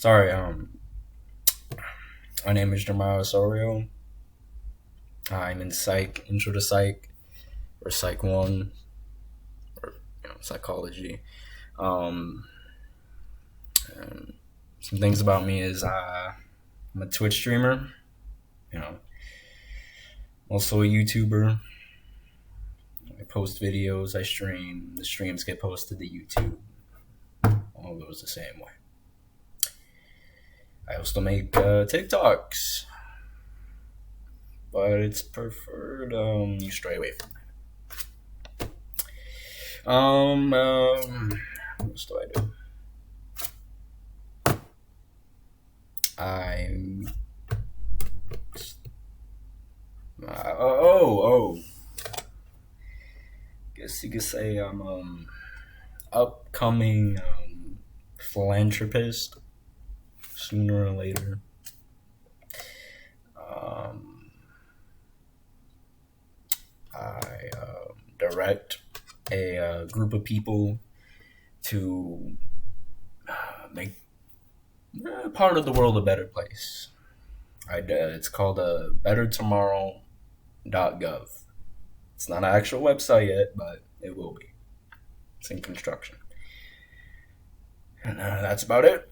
Sorry, my name is Jeremiah Osorio. I'm in psych, intro to psych, or psych one, or psychology. Um, and some things about me is I'm a Twitch streamer. You know, also a YouTuber. I post videos. I stream. The streams get posted to YouTube. All those the same way. I also make TikToks, but it's preferred you stray away from that. What else do I do? I'm guess you could say I'm upcoming philanthropist sooner or later. Um, I direct a group of people to make part of the world a better place. It's called bettertomorrow.gov. It's not an actual website yet, but it will be. It's in construction. And that's about it.